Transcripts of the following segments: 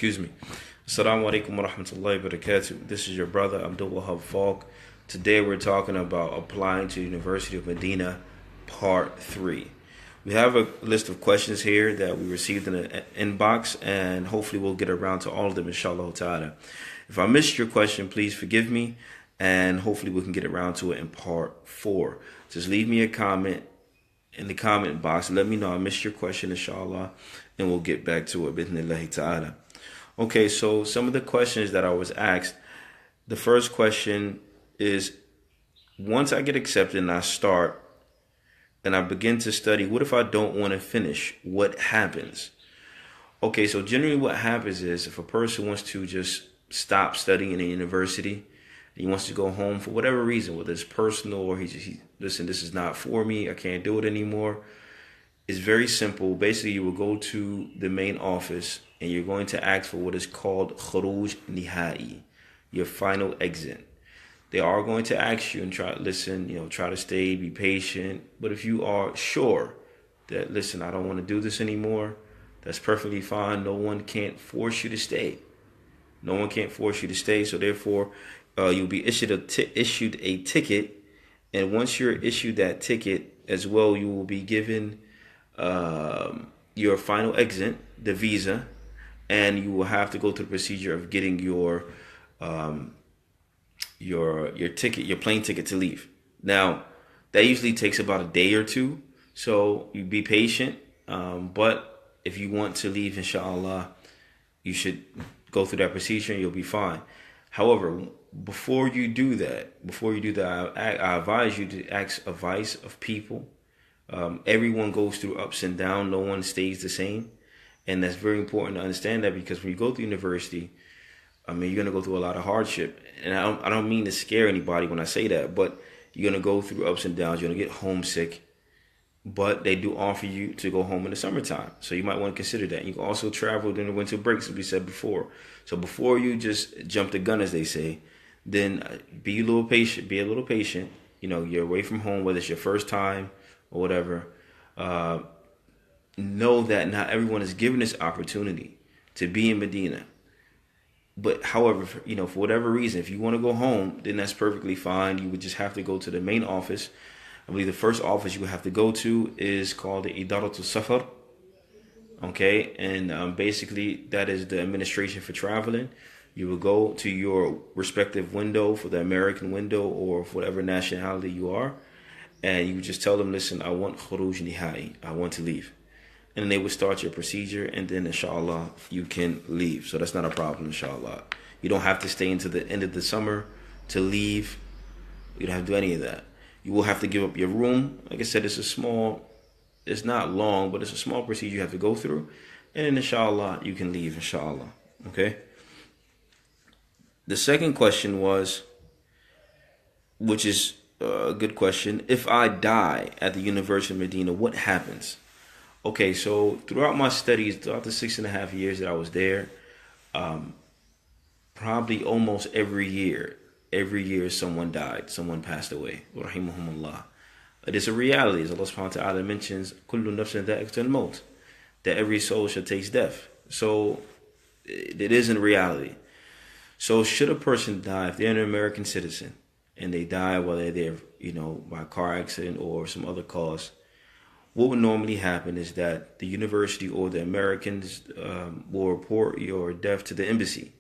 Excuse me. Assalamu alaikum wa rahmatullahi wa barakatuh. This is your brother Abdul Wahab Falk. Today we're talking about applying to the University of Medina, part 3. We have a list of questions here that we received in an inbox, and hopefully we'll get around to all of them, inshallah ta'ala. If I missed your question, please forgive me, and hopefully we can get around to it in part 4. Just leave me a comment in the comment box. Let me know I missed your question, inshallah, and we'll get back to it, bidhnillahi ta'ala. Okay, so some of the questions that I was asked. The first question is, once I get accepted and I start and I begin to study, what if I don't want to finish? What happens? Okay, so generally what happens is if a person wants to just stop studying in a university, he wants to go home for whatever reason, whether it's personal or listen, this is not for me, I can't do it anymore. It's very simple. Basically, you will go to the main office and you're going to ask for what is called khuruj nihai, your final exit. They are going to ask you and try to stay, be patient. But if you are sure that, listen, I don't want to do this anymore, that's perfectly fine. No one can't force you to stay. No one can't force you to stay. So therefore, you'll be issued a ticket. And once you're issued that ticket as well, you will be given your final exit, the visa, and you will have to go through the procedure of getting your ticket, your plane ticket to leave. Now, that usually takes about a day or two, so you be patient. But if you want to leave, inshallah, you should go through that procedure and you'll be fine. However, before you do that, I advise you to ask advice of people. Everyone goes through ups and downs. No one stays the same. And that's very important to understand that, because when you go to university, you're going to go through a lot of hardship. And I don't mean to scare anybody when I say that, but you're going to go through ups and downs. You're going to get homesick. But they do offer you to go home in the summertime. So you might want to consider that. You can also travel during the winter breaks, as we said before. So before you just jump the gun, as they say, then be a little patient. You're away from home, whether it's your first time or whatever. Know that not everyone is given this opportunity to be in Medina. But however, for whatever reason, if you want to go home, then that's perfectly fine. You would just have to go to the main office. I believe the first office you would have to go to is called the Idaratul Safar. Okay, and basically that is the administration for traveling. You will go to your respective window, for the American window or for whatever nationality you are, and you just tell them, listen, I want khuruj nihai, I want to leave. And then they would start your procedure, and then inshallah you can leave. So that's not a problem, inshallah. You don't have to stay until the end of the summer to leave. You don't have to do any of that. You will have to give up your room. Like I said, it's not long, but it's a small procedure you have to go through. And then inshallah you can leave, inshallah. Okay? The second question was, which is a good question, if I die at the University of Medina, what happens? Okay, so throughout my studies, throughout the 6.5 years that I was there, probably almost every year someone died, someone passed away. Rahimahumullah. It is a reality, as Allah subhanahu wa ta'ala mentions, kullu nafsin dha'iqatul maut, that every soul shall taste death. So it is in reality. So should a person die, if they're an American citizen and they die while they're there, by car accident or some other cause, what would normally happen is that the university or the Americans will report your death to the embassy.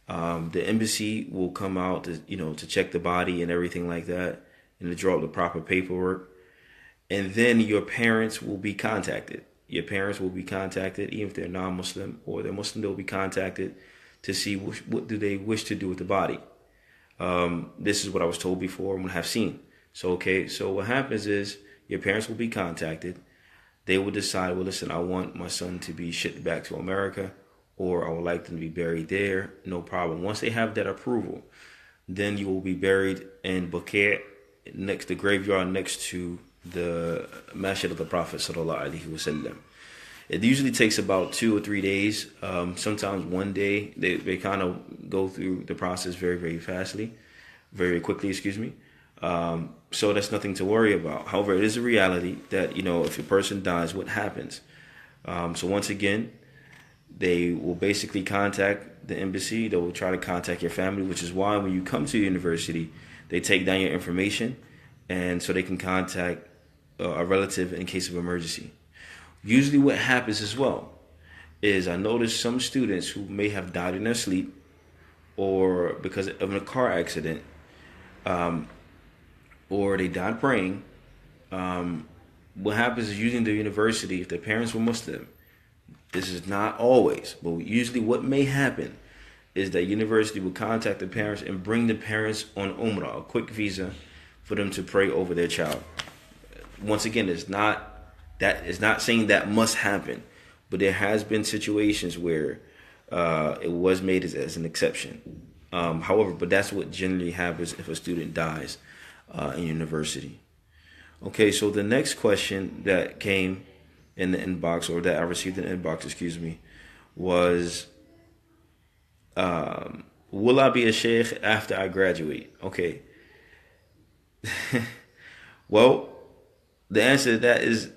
The embassy will come out to check the body and everything like that, and to draw up the proper paperwork. And then your parents will be contacted. Even if they're non-Muslim or they're Muslim, they'll be contacted to see what do they wish to do with the body. This is what I was told before and what I have seen. So what happens is your parents will be contacted. They will decide, well, listen, I want my son to be shipped back to America, or I would like them to be buried there. No problem. Once they have that approval, then you will be buried in Baqi', the graveyard next to the Masjid of the Prophet sallallahu alaihi wasallam. It usually takes about 2 or 3 days. Sometimes one day. They kind of go through the process very quickly, excuse me. So that's nothing to worry about. However, it is a reality that, if a person dies, what happens? So once again, They will basically contact the embassy. They will try to contact your family, which is why when you come to the university, they take down your information, and so they can contact a relative in case of emergency. Usually, what happens as well is I notice some students who may have died in their sleep or because of a car accident, or they died praying. What happens is using the university, if their parents were Muslim, this is not always, but usually what may happen is that university will contact the parents and bring the parents on Umrah, a quick visa, for them to pray over their child. Once again, it's not saying that must happen, but there has been situations where it was made as an exception. However, but that's what generally happens if a student dies in university. Okay, so the next question that came in the inbox, or that I received in the inbox, was, will I be a sheikh after I graduate? Okay. Well, the answer to that is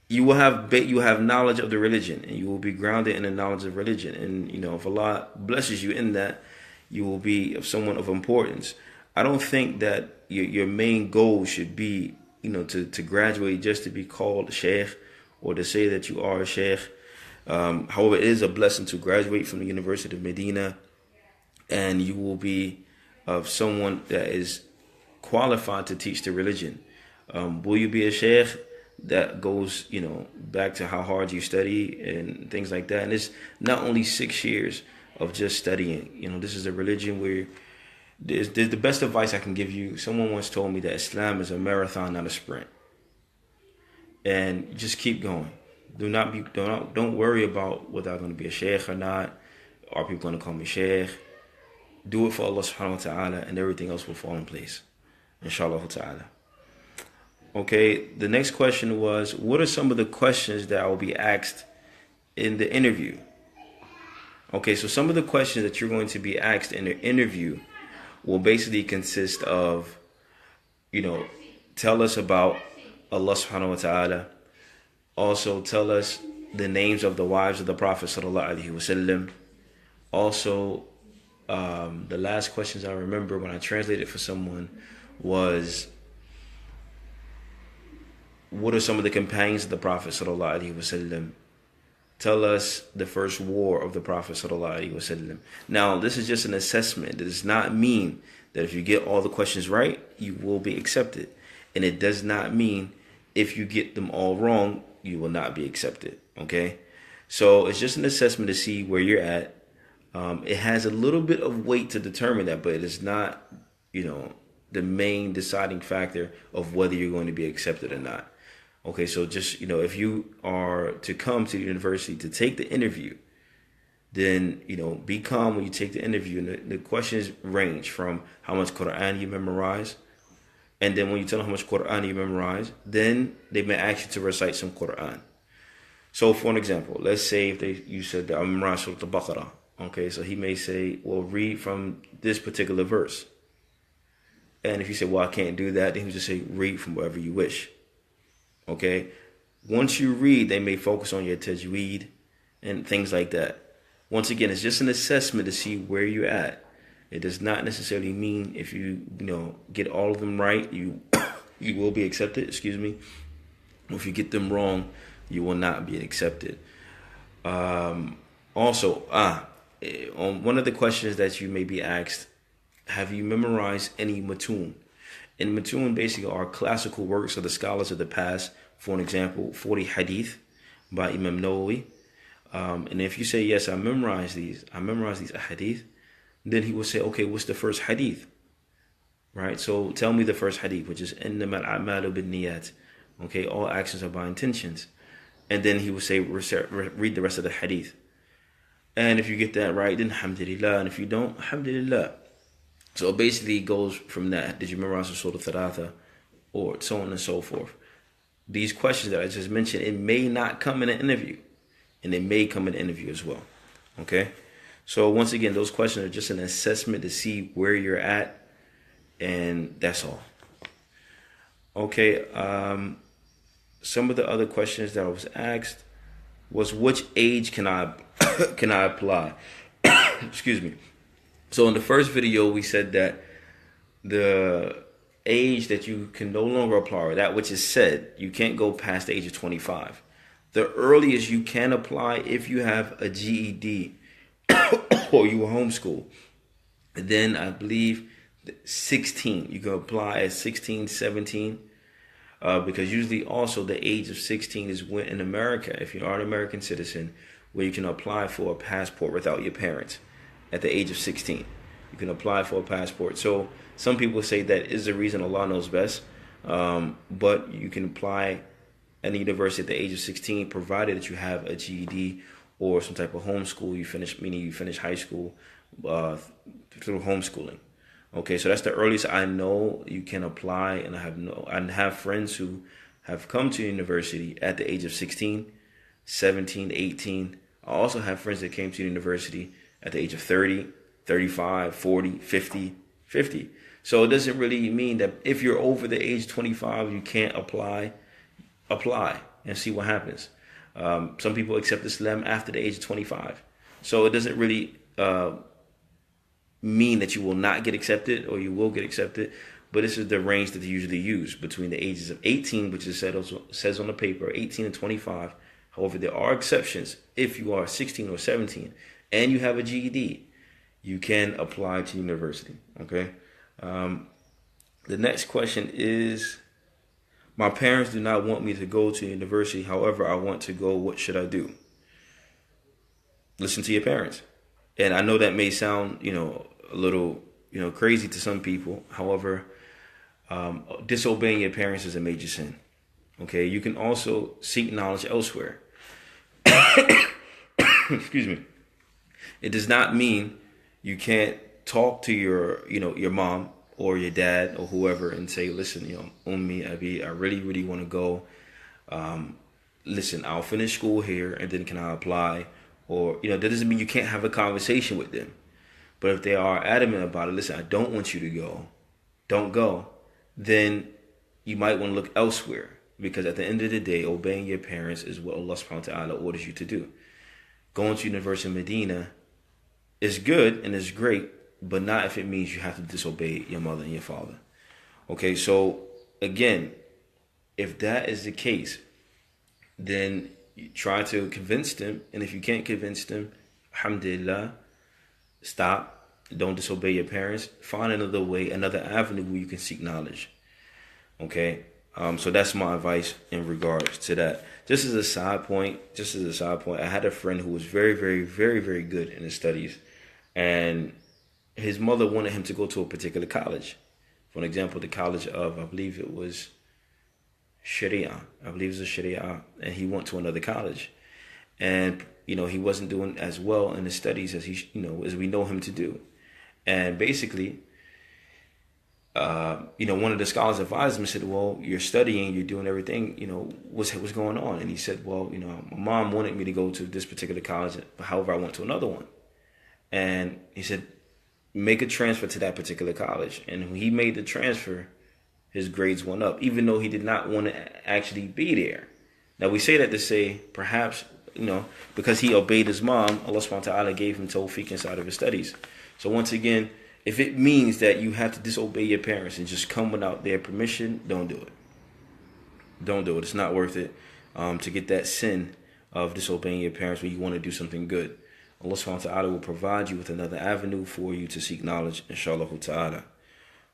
you will have knowledge of the religion, and you will be grounded in the knowledge of religion. And if Allah blesses you in that, you will be of someone of importance. I don't think that your main goal should be to graduate just to be called a sheikh or to say that you are a sheikh. However, it is a blessing to graduate from the University of Medina, and you will be of someone that is qualified to teach the religion. Will you be a sheikh? That goes, back to how hard you study and things like that. And it's not only 6 years of just studying. This is a religion where there's the best advice I can give you. Someone once told me that Islam is a marathon, not a sprint. And just keep going. Don't worry about whether I'm going to be a sheikh or not. Are people going to call me sheikh? Do it for Allah subhanahu wa ta'ala, and everything else will fall in place. Inshallah ta'ala. Okay, the next question was, what are some of the questions that I will be asked in the interview? Okay, so some of the questions that you're going to be asked in the interview will basically consist of, tell us about Allah subhanahu wa ta'ala. Also, tell us the names of the wives of the Prophet sallallahu alaihi wasallam. Also, the last questions I remember when I translated for someone was, what are some of the companions of the Prophet sallallahu alaihi wasallam? Tell us the first war of the Prophet sallallahu alaihi wasallam. Now, this is just an assessment. It does not mean that if you get all the questions right, you will be accepted. And it does not mean if you get them all wrong, you will not be accepted. Okay? So it's just an assessment to see where you're at. It has a little bit of weight to determine that, but it is not, the main deciding factor of whether you're going to be accepted or not. Okay, so just, if you are to come to the university to take the interview, then, be calm when you take the interview. And the questions range from how much Quran you memorize. And then when you tell them how much Quran you memorize, then they may ask you to recite some Quran. So for an example, let's say if you said that I memorize Surah Al-Baqarah. Okay, so he may say, well, read from this particular verse. And if you say, well, I can't do that, then he just say, read from wherever you wish. Okay, once you read, they may focus on your tajweed and things like that. Once again, it's just an assessment to see where you're at. It does not necessarily mean if you get all of them right, you will be accepted. Excuse me. If you get them wrong, you will not be accepted. Also, on one of the questions that you may be asked, have you memorized any matun? And matun basically are classical works of the scholars of the past. For an example, 40 hadith by Imam Nawawi. And if you say, yes, I memorized these hadith, then he will say, okay, what's the first hadith? Right? So tell me the first hadith, which is إِنَّمَا الْأَعْمَالُ بِالنِّيَّاتِ. Okay, all actions are by intentions. And then he will say, read the rest of the hadith. And if you get that right, then alhamdulillah. And if you don't, alhamdulillah. So it basically goes from that. Did you memorize the Surah Thalatha? Or so on and so forth. These questions that I just mentioned, it may not come in an interview. And it may come in an interview as well. Okay? So once again, those questions are just an assessment to see where you're at. And that's all. Okay. Some of the other questions that I was asked was which age can I can I apply? Excuse me. So in the first video, we said that the age that you can no longer apply, or that which is said, you can't go past the age of 25. The earliest you can apply if you have a GED or you were homeschooled. Then I believe 16. You can apply at 16, 17. Because usually also the age of 16 is when in America, if you are an American citizen, where you can apply for a passport without your parents at the age of 16. You can apply for a passport. So some people say that is the reason, Allah knows best. But you can apply at a university at the age of 16, provided that you have a GED or some type of homeschool. Meaning you finish high school through homeschooling. Okay, so that's the earliest I know you can apply, and I have friends who have come to university at the age of 16, 17, 18. I also have friends that came to university at the age of 30, 35, 40, 50, 50. So it doesn't really mean that if you're over the age 25, you can't apply and see what happens. Some people accept Islam after the age of 25. So it doesn't really mean that you will not get accepted or you will get accepted, but this is the range that they usually use between the ages of 18, which is says on the paper, 18 and 25. However, there are exceptions. If you are 16 or 17 and you have a GED, you can apply to university. Okay. The next question is, my parents do not want me to go to university. However, I want to go. What should I do? Listen to your parents. And I know that may sound, a little, crazy to some people. However, disobeying your parents is a major sin. Okay, you can also seek knowledge elsewhere. Excuse me. It does not mean you can't talk to your mom or your dad or whoever and say, listen, Ummi, Abi, I really, really want to go. Listen, I'll finish school here and then can I apply? Or, that doesn't mean you can't have a conversation with them. But if they are adamant about it, listen, I don't want you to go, don't go, then you might want to look elsewhere. Because at the end of the day, obeying your parents is what Allah subhanahu wa ta'ala orders you to do. Going to University of Medina is good and is great, but not if it means you have to disobey your mother and your father. Okay, so again, if that is the case, then you try to convince them, and if you can't convince them, alhamdulillah, stop, don't disobey your parents, find another way, another avenue where you can seek knowledge. Okay, so that's my advice in regards to that. Just as a side point, I had a friend who was very, very, very, very good in his studies, and his mother wanted him to go to a particular college. For an example, the college of, I believe it was Sharia. And he went to another college. And, he wasn't doing as well in his studies as as we know him to do. And basically, one of the scholars advised him and said, well, you're studying, you're doing everything, what's going on? And he said, well, my mom wanted me to go to this particular college, however, I went to another one. And he said, make a transfer to that particular college. And when he made the transfer, his grades went up, even though he did not want to actually be there. Now, we say that to say, perhaps, because he obeyed his mom, Allah subhanahu wa ta'ala gave him tawfiq inside of his studies. So once again, if it means that you have to disobey your parents and just come without their permission, don't do it. Don't do it. It's not worth it to get that sin of disobeying your parents when you want to do something good. Allah subhanahu wa ta'ala will provide you with another avenue for you to seek knowledge, inshallah ta'ala.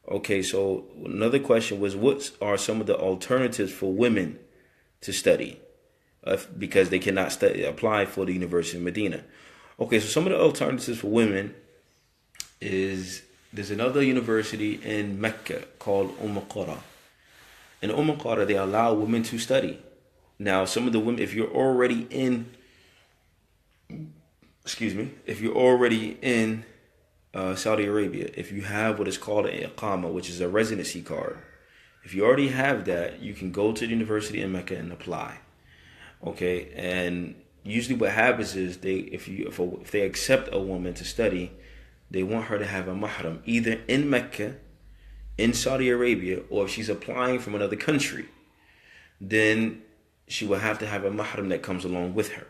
Okay, so another question was, what are some of the alternatives for women to study because they cannot apply for the University of Medina? Okay, so some of the alternatives for women is, there's another university in Mecca called Qura. In Qura, they allow women to study. Now, some of the women, if you're already in Saudi Arabia, if you have what is called an iqama, which is a residency card, if you already have that, you can go to the university in Mecca and apply. Okay, and usually what happens is if they accept a woman to study, they want her to have a mahram either in Mecca, in Saudi Arabia, or if she's applying from another country, then she will have to have a mahram that comes along with her.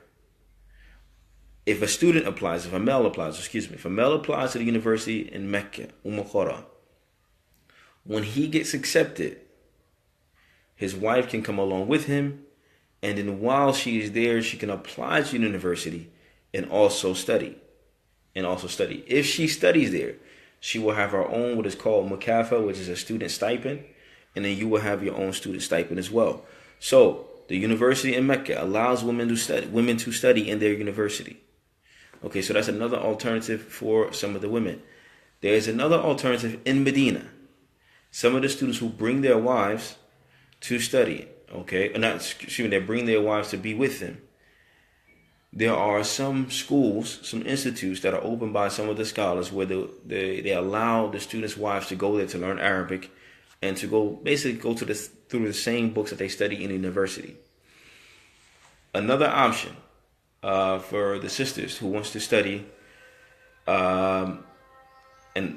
if a student applies, if a male applies, excuse me, if a male applies to the university in Mecca, Qura, when he gets accepted, his wife can come along with him, and then while she is there, she can apply to the university and also study. If she studies there, she will have her own what is called mukafa, which is a student stipend, and then you will have your own student stipend as well. So the university in Mecca allows women to study in their university. Okay, so that's another alternative for some of the women. There is another alternative in Medina. Some of the students who bring their wives to study, they bring their wives to be with them. There are some schools, some institutes that are opened by some of the scholars where they allow the students' wives to go there to learn Arabic and to go through the same books that they study in the university. Another option for the sisters who wants to study, and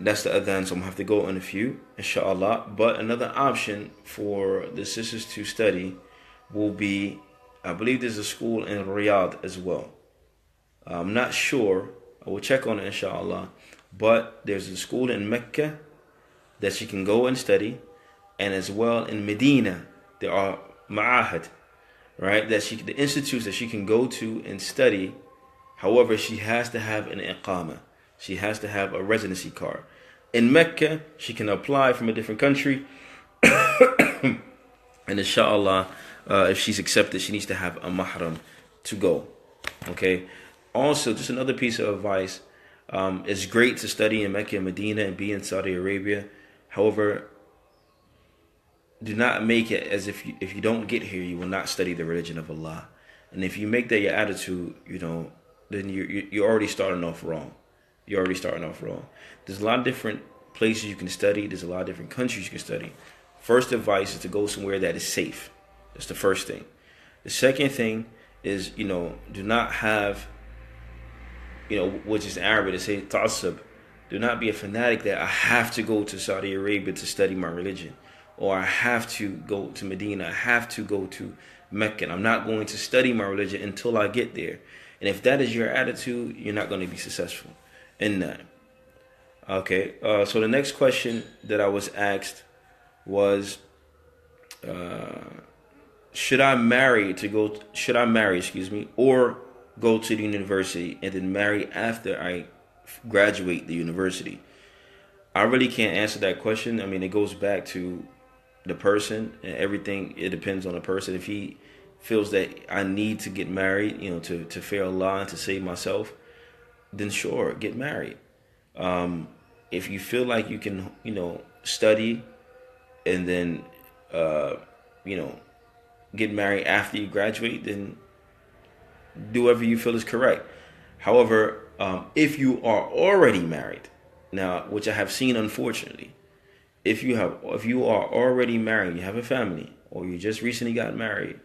that's the adhan, so I'm going to have to go in a few, inshallah. But another option for the sisters to study will be, I believe there's a school in Riyadh as well. I'm not sure. I will check on it, inshallah. But there's a school in Mecca that she can go and study. And as well in Medina, there are ma'ahad, right? The institutes that she can go to and study. However, she has to have an iqama. She has to have a residency card. In Mecca, she can apply from a different country. And inshallah, if she's accepted, she needs to have a mahram to go. Okay. Also, just another piece of advice. It's great to study in Mecca and Medina and be in Saudi Arabia. However, do not make it as if you don't get here, you will not study the religion of Allah. And if you make that your attitude, then you're already starting off wrong. You're already starting off wrong. There's a lot of different places you can study. There's a lot of different countries you can study. First advice is to go somewhere that is safe. That's the first thing. The second thing is, do not have, which is Arabic to say ta'assub. Do not be a fanatic that I have to go to Saudi Arabia to study my religion. Or I have to go to Medina. I have to go to Mecca. And I'm not going to study my religion until I get there. And if that is your attitude, you're not going to be successful in that. Okay. So the next question that I was asked was, should I marry, or go to the university and then marry after I graduate the university? I really can't answer that question. I mean, it goes back to the person and everything. It depends on the person. If he feels that I need to get married, to fear Allah and to save myself, then sure, get married. If you feel like you can, study and then, get married after you graduate, then do whatever you feel is correct. However, if you are already married, now, which I have seen, unfortunately, if you are already married, you have a family, or you just recently got married,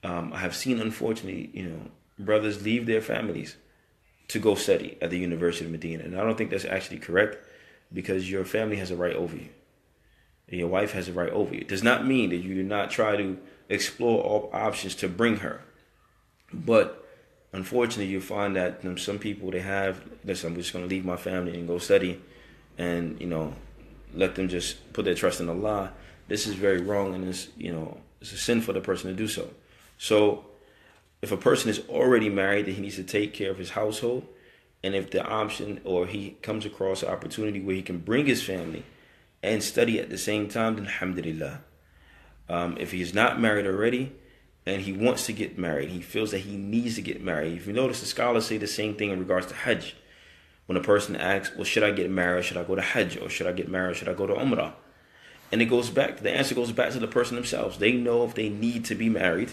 I have seen, unfortunately, brothers leave their families to go study at the University of Medina. And I don't think that's actually correct, because your family has a right over you. And your wife has a right over you. It does not mean that you do not try to explore all options to bring her. But unfortunately, you find that some people, listen, I'm just going to leave my family and go study and, let them just put their trust in Allah. This is very wrong, and it's a sin for the person to do so. So if a person is already married, then he needs to take care of his household. And if the option, or he comes across an opportunity where he can bring his family and study at the same time, then alhamdulillah. If he is not married already and he wants to get married, he feels that he needs to get married. If you notice, the scholars say the same thing in regards to Hajj. When a person asks, well, should I get married? Should I go to Hajj? Or should I get married? Should I go to Umrah? And the answer goes back to the person themselves. They know if they need to be married,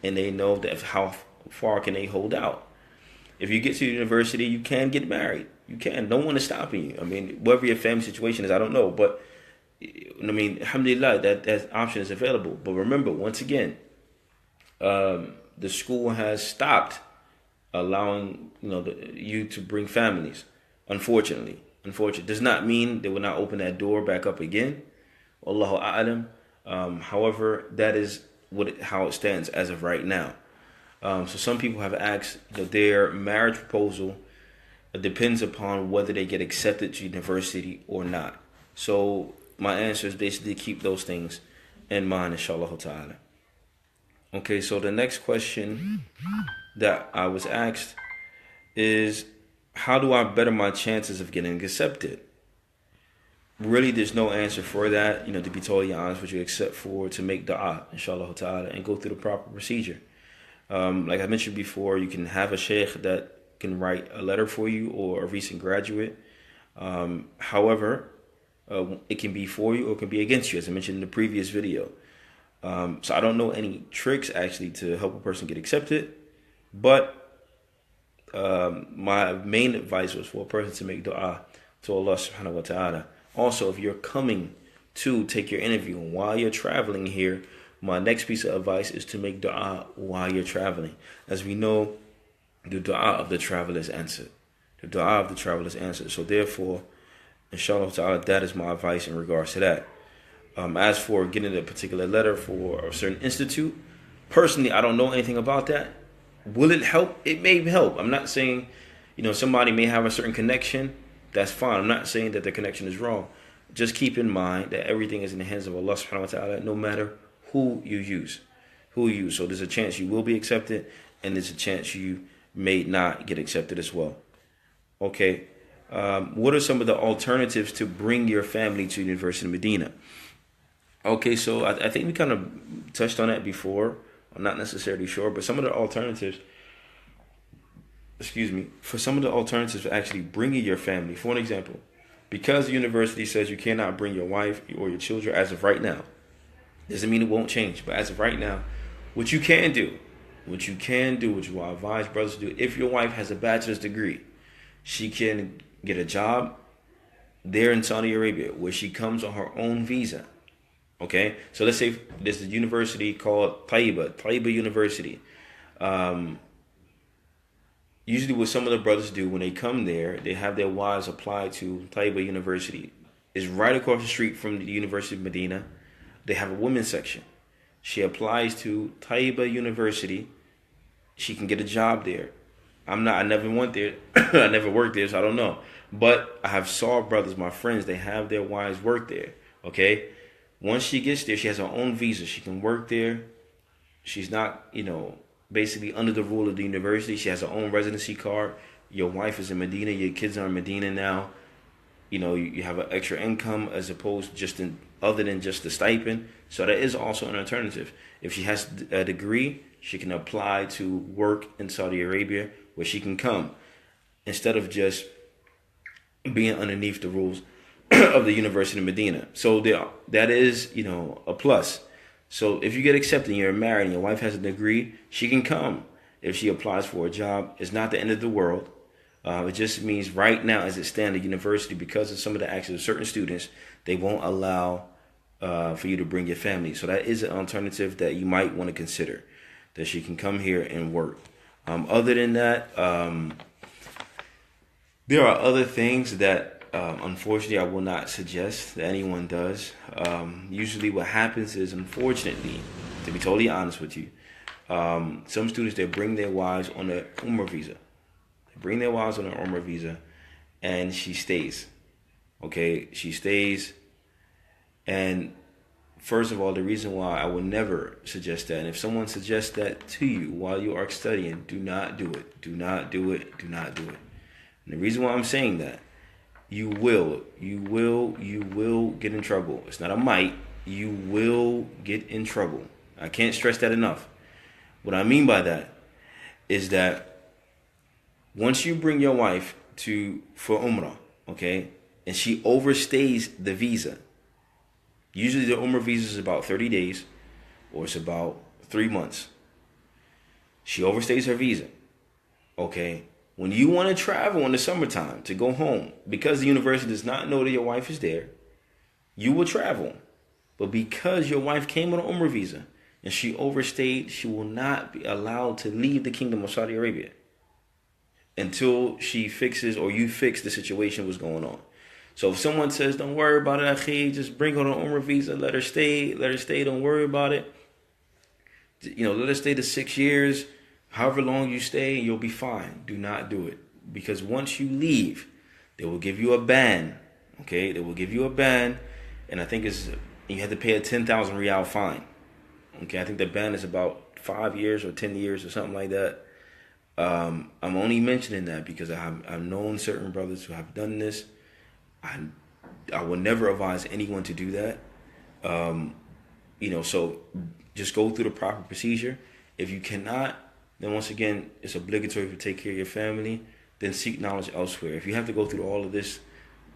and they know that how far can they hold out. If you get to the university, you can get married. You can. No one is stopping you. I mean, whatever your family situation is, I don't know. But, alhamdulillah, that option is available. But remember, once again, the school has stopped allowing you to bring families. Unfortunately, does not mean they will not open that door back up again. Allahu a'lam. However, that is how it stands as of right now. So some people have asked, their marriage proposal depends upon whether they get accepted to university or not. So my answer is basically keep those things in mind, inshallah ta'ala. Okay, so the next question that I was asked is, how do I better my chances of getting accepted? Really, there's no answer for that, to be totally honest with you, except for to make dua, inshallah ta'ala, and go through the proper procedure. Like I mentioned before, you can have a sheikh that can write a letter for you, or a recent graduate. However, it can be for you or it can be against you, as I mentioned in the previous video. So I don't know any tricks actually to help a person get accepted, but my main advice was for a person to make dua to Allah subhanahu wa ta'ala. Also, if you're coming to take your interview and while you're traveling here, my next piece of advice is to make dua while you're traveling. As we know, the dua of the traveler is answered. The dua of the traveler is answered. So therefore, inshallah ta'ala, that is my advice in regards to that. As for getting a particular letter for a certain institute, personally, I don't know anything about that. Will it help? It may help. I'm not saying, somebody may have a certain connection. That's fine. I'm not saying that the connection is wrong. Just keep in mind that everything is in the hands of Allah subhanahu wa ta'ala, no matter who you use. So there's a chance you will be accepted, and there's a chance you may not get accepted as well. Okay. What are some of the alternatives to bring your family to University of Medina? Okay, so I think we kind of touched on that before. I'm not necessarily sure, but some of the alternatives, for some of the alternatives for actually bringing your family. For an example, because the university says you cannot bring your wife or your children as of right now, doesn't mean it won't change. But as of right now, what you can do, which I advise brothers to do, if your wife has a bachelor's degree, she can get a job there in Saudi Arabia where she comes on her own visa. Okay, so let's say there's a university called Taiba University. Usually what some of the brothers do when they come there, they have their wives apply to Taiba University. It's right across the street from the University of Medina. They have a women's section. She applies to Taiba University. She can get a job there. I never went there. I never worked there, so I don't know. But I have saw brothers, my friends, they have their wives work there. Okay. Once she gets there, she has her own visa. She can work there. She's not, basically under the rule of the university. She has her own residency card. Your wife is in Medina. Your kids are in Medina now. You have an extra income as opposed other than just the stipend. So that is also an alternative. If she has a degree, she can apply to work in Saudi Arabia where she can come instead of just being underneath the rules of the University of Medina. So that is, a plus. So if you get accepted and you're married and your wife has a degree, she can come. If she applies for a job, it's not the end of the world. It just means right now, as it stands, the university, because of some of the actions of certain students, they won't allow for you to bring your family. So that is an alternative that you might want to consider, that she can come here and work. Other than that, there are other things that unfortunately I will not suggest that anyone does. Usually what happens is, unfortunately, to be totally honest with you, some students, they bring their wives on a Umrah visa. And she stays. Okay, she stays. And first of all, the reason why I would never suggest that, and if someone suggests that to you while you are studying, do not do it. Do not do it. And the reason why I'm saying that, you will get in trouble. It's not a might. You will get in trouble. I can't stress that enough. What I mean by that is that once you bring your wife for Umrah, okay, and she overstays the visa, usually the Umrah visa is about 30 days or it's about 3 months. She overstays her visa, okay. When you want to travel in the summertime to go home, because the university does not know that your wife is there, you will travel. But because your wife came on an Umrah visa and she overstayed, she will not be allowed to leave the Kingdom of Saudi Arabia until she fixes or you fix the situation what's going on. So if someone says, don't worry about it, akhi, just bring her on an Umrah visa, let her stay, don't worry about it. Let her stay to 6 years. However long you stay, you'll be fine. Do not do it. Because once you leave, they will give you a ban. Okay, they will give you a ban, and I think you have to pay a 10,000 real fine. Okay, I think the ban is about 5 years or 10 years or something like that. I'm only mentioning that because I've known certain brothers who have done this. I would never advise anyone to do that. So just go through the proper procedure. If you cannot, then once again, it's obligatory to take care of your family. Then seek knowledge elsewhere. If you have to go through all of this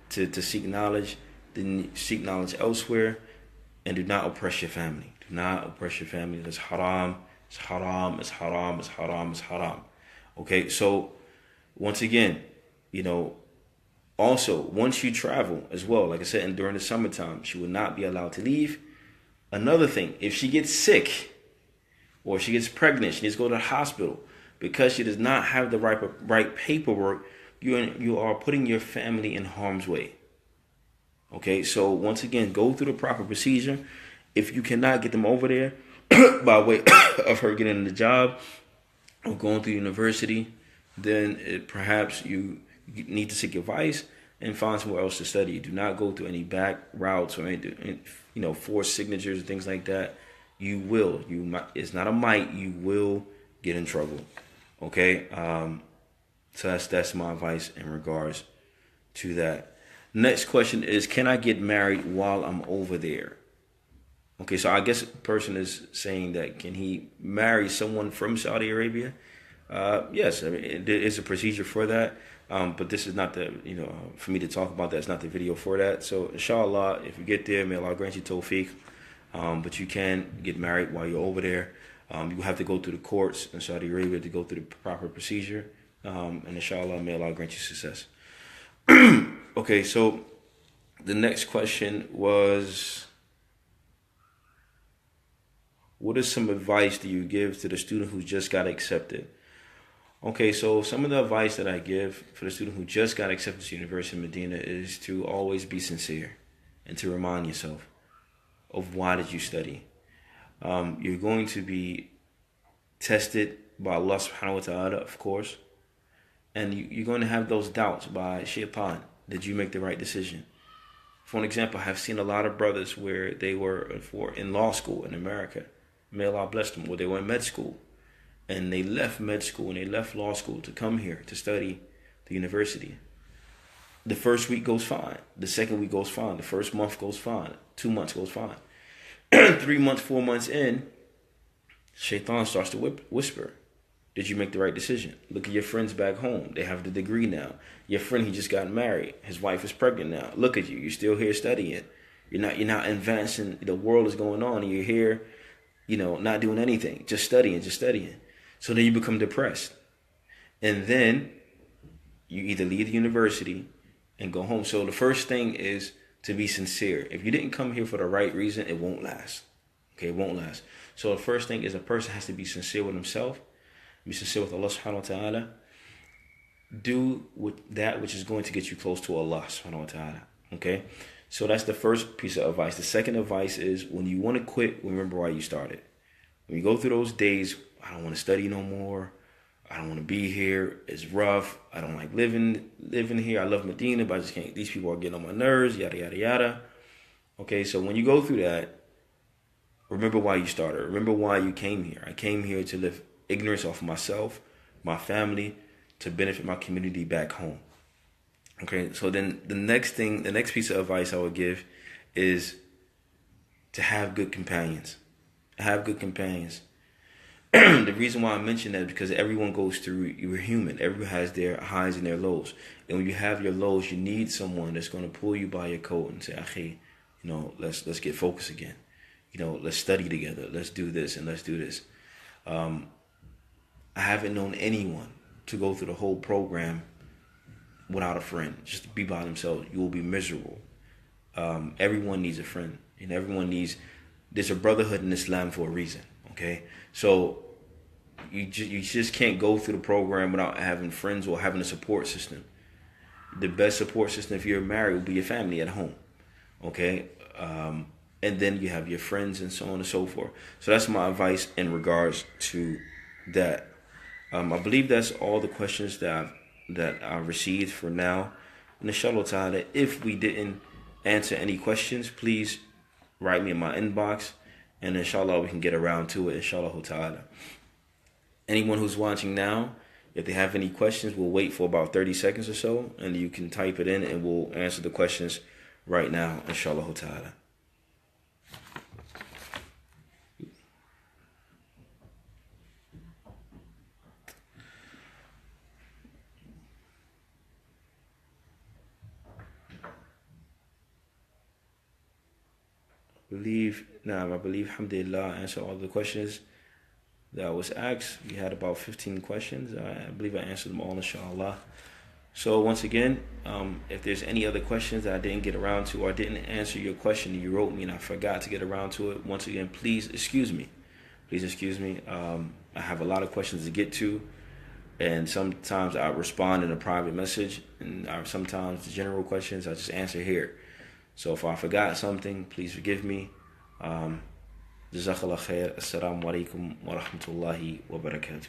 to seek knowledge, then seek knowledge elsewhere, and do not oppress your family. Do not oppress your family. That's haram. It's haram. It's haram. It's haram. It's haram. Okay, so once again, also once you travel as well, like I said, and during the summertime, she will not be allowed to leave. Another thing, if she gets sick or she gets pregnant, she needs to go to the hospital because she does not have the right paperwork, you are putting your family in harm's way. Okay, so once again, go through the proper procedure. If you cannot get them over there by way of her getting the job or going through university, then perhaps you need to seek advice and find somewhere else to study. Do not go through any back routes or anything, forced signatures and things like that. You will. It's not a might. You will get in trouble. Okay. So that's my advice in regards to that. Next question is, can I get married while I'm over there? Okay, so I guess a person is saying that can he marry someone from Saudi Arabia? Yes, I mean, there is a procedure for that. But this is not for me to talk about that. It's not the video for that. So inshallah, if you get there, may Allah grant you tawfiq. But you can get married while you're over there. You have to go through the courts in Saudi Arabia to go through the proper procedure. And inshallah, may Allah grant you success. Okay, so the next question was, what is some advice do you give to the student who just got accepted? Okay, so some of the advice that I give for the student who just got accepted to University of Medina is to always be sincere and to remind yourself of why did you study. You're going to be tested by Allah subhanahu wa ta'ala, of course, and you're going to have those doubts by shaitan. Did you make the right decision? For an example, I have seen a lot of brothers where they were in law school in America. May Allah bless them, where they were in med school. And they left med school and they left law school to come here to study the university. The first week goes fine. The second week goes fine. The first month goes fine. 2 months goes fine. 3 months, 4 months in, shaitan starts to whisper, did you make the right decision? Look at your friends back home. They have the degree now. Your friend, he just got married. His wife is pregnant now. Look at you. You're still here studying. You're not advancing. The world is going on and you're here, not doing anything. Just studying. So then you become depressed. And then you either leave the university and go home. So the first thing is to be sincere. If you didn't come here for the right reason, it won't last. Okay, it won't last. So the first thing is a person has to be sincere with himself, be sincere with Allah subhanahu wa ta'ala. Do with that which is going to get you close to Allah subhanahu wa ta'ala. Okay? So that's the first piece of advice. The second advice is when you want to quit, remember why you started. When you go through those days, I don't want to study no more. I don't want to be here. It's rough. I don't like living here. I love Medina, but I just can't. These people are getting on my nerves, yada, yada, yada. Okay, so when you go through that, remember why you started. Remember why you came here. I came here to live ignorance off myself, my family, to benefit my community back home. Okay, so then the next piece of advice I would give is to have good companions. Have good companions. The reason why I mention that is because everyone goes through, you're human. Everyone has their highs and their lows. And when you have your lows, you need someone that's going to pull you by your coat and say, Akhi, let's get focused again. Let's study together. Let's do this and let's do this. I haven't known anyone to go through the whole program without a friend. Just to be by themselves, you will be miserable. Everyone needs a friend. And there's a brotherhood in Islam for a reason. Okay? So you just can't go through the program without having friends or having a support system. The best support system if you're married will be your family at home. Okay? And then you have your friends and so on and so forth. So that's my advice in regards to that. I believe that's all the questions that I received for now. And inshallah ta'ala, if we didn't answer any questions, please write me in my inbox, and inshallah we can get around to it, inshallah ta'ala. Anyone who's watching now, if they have any questions, we'll wait for about 30 seconds or so, and you can type it in and we'll answer the questions right now, inshallah ta'ala. I believe, alhamdulillah, I answered all the questions that was asked. We had about 15 questions. I believe I answered them all, inshallah. So once again, if there's any other questions that I didn't get around to, or I didn't answer your question and you wrote me and I forgot to get around to it, once again, please excuse me. Please excuse me. I have a lot of questions to get to, and sometimes I respond in a private message, and sometimes the general questions I just answer here. So if I forgot something, please forgive me. Jazakallah khair. Assalamu alaikum wa rahmatullahi wa barakatuh.